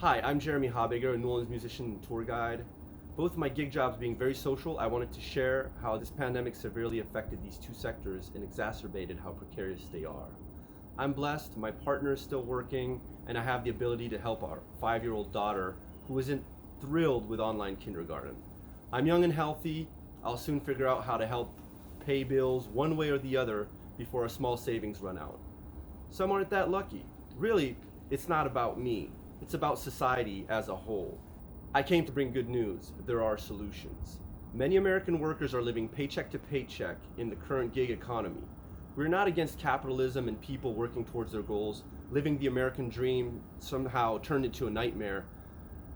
Hi, I'm Jeremy Habegger, a New Orleans musician and tour guide. Both of my gig jobs being very social, I wanted to share how this pandemic severely affected these two sectors and exacerbated how precarious they are. I'm blessed, my partner is still working, and I have the ability to help our 5-year-old daughter who isn't thrilled with online kindergarten. I'm young and healthy. I'll soon figure out how to help pay bills one way or the other before our small savings run out. Some aren't that lucky. Really, it's not about me. It's about society as a whole. I came to bring good news. There are solutions. Many American workers are living paycheck to paycheck in the current gig economy. We're not against capitalism and people working towards their goals, living the American dream somehow turned into a nightmare.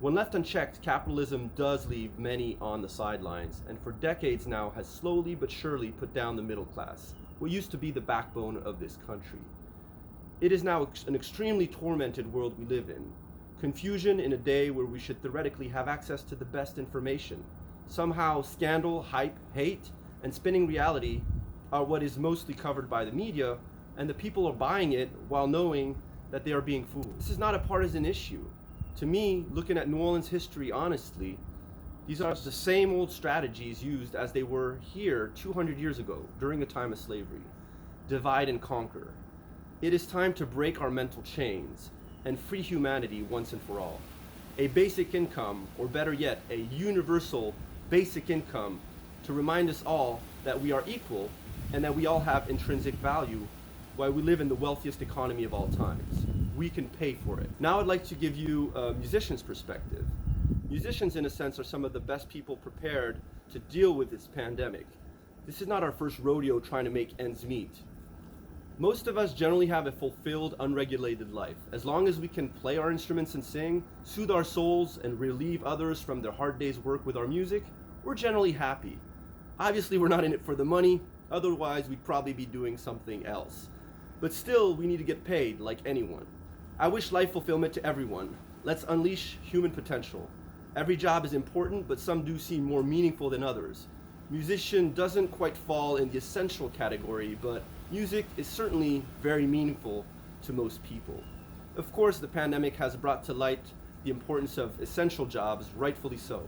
When left unchecked, capitalism does leave many on the sidelines, and for decades now has slowly but surely put down the middle class, what used to be the backbone of this country. It is now an extremely tormented world we live in. Confusion in a day where we should theoretically have access to the best information. Somehow scandal, hype, hate, and spinning reality are what is mostly covered by the media, and the people are buying it while knowing that they are being fooled. This is not a partisan issue. To me, looking at New Orleans history honestly, these are the same old strategies used as they were here 200 years ago during the time of slavery. Divide and conquer. It is time to break our mental chains and free humanity once and for all. A basic income, or better yet, a universal basic income to remind us all that we are equal and that we all have intrinsic value while we live in the wealthiest economy of all times. We can pay for it. Now I'd like to give you a musician's perspective. Musicians, in a sense, are some of the best people prepared to deal with this pandemic. This is not our first rodeo trying to make ends meet. Most of us generally have a fulfilled, unregulated life. As long as we can play our instruments and sing, soothe our souls, and relieve others from their hard day's work with our music, we're generally happy. Obviously, we're not in it for the money, otherwise we'd probably be doing something else. But still, we need to get paid like anyone. I wish life fulfillment to everyone. Let's unleash human potential. Every job is important, but some do seem more meaningful than others. Musician doesn't quite fall in the essential category, but music is certainly very meaningful to most people. Of course, the pandemic has brought to light the importance of essential jobs, rightfully so.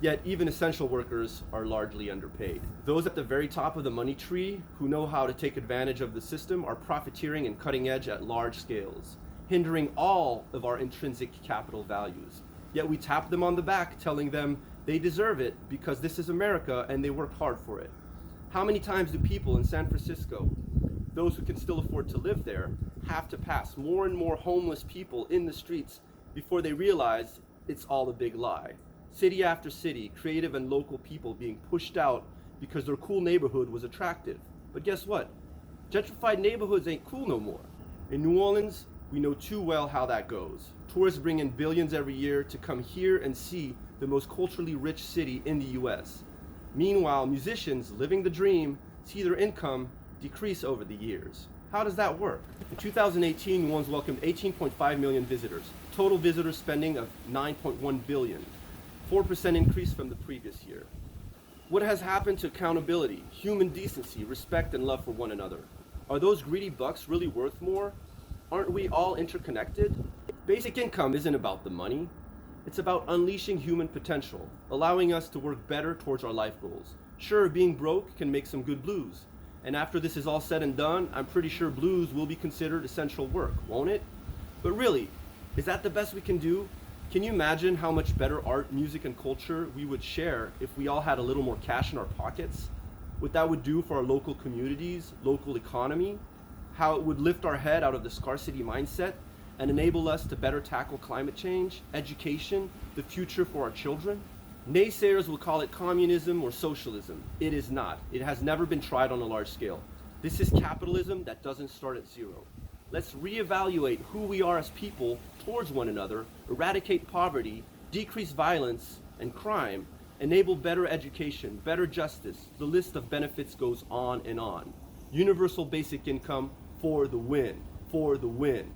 Yet even essential workers are largely underpaid. Those at the very top of the money tree who know how to take advantage of the system are profiteering and cutting edge at large scales, hindering all of our intrinsic capital values. Yet we tap them on the back, telling them they deserve it because this is America and they work hard for it. How many times do people in San Francisco, those who can still afford to live there, have to pass more and more homeless people in the streets before they realize it's all a big lie? City after city, creative and local people being pushed out because their cool neighborhood was attractive. But guess what? Gentrified neighborhoods ain't cool no more. In New Orleans, we know too well how that goes. Tourists bring in billions every year to come here and see the most culturally rich city in the US. Meanwhile, musicians living the dream see their income decrease over the years. How does that work? In 2018, New Orleans welcomed 18.5 million visitors, total visitor spending of $9.1 billion, 4% increase from the previous year. What has happened to accountability, human decency, respect, and love for one another? Are those greedy bucks really worth more? Aren't we all interconnected? Basic income isn't about the money. It's about unleashing human potential, allowing us to work better towards our life goals. Sure, being broke can make some good blues. And after this is all said and done, I'm pretty sure blues will be considered essential work, won't it? But really, is that the best we can do? Can you imagine how much better art, music, and culture we would share if we all had a little more cash in our pockets? What that would do for our local communities, local economy? How it would lift our head out of the scarcity mindset and enable us to better tackle climate change, education, the future for our children? Naysayers will call it communism or socialism. It is not. It has never been tried on a large scale. This is capitalism that doesn't start at zero. Let's reevaluate who we are as people towards one another, eradicate poverty, decrease violence and crime, enable better education, better justice. The list of benefits goes on and on. Universal basic income for the win, for the win.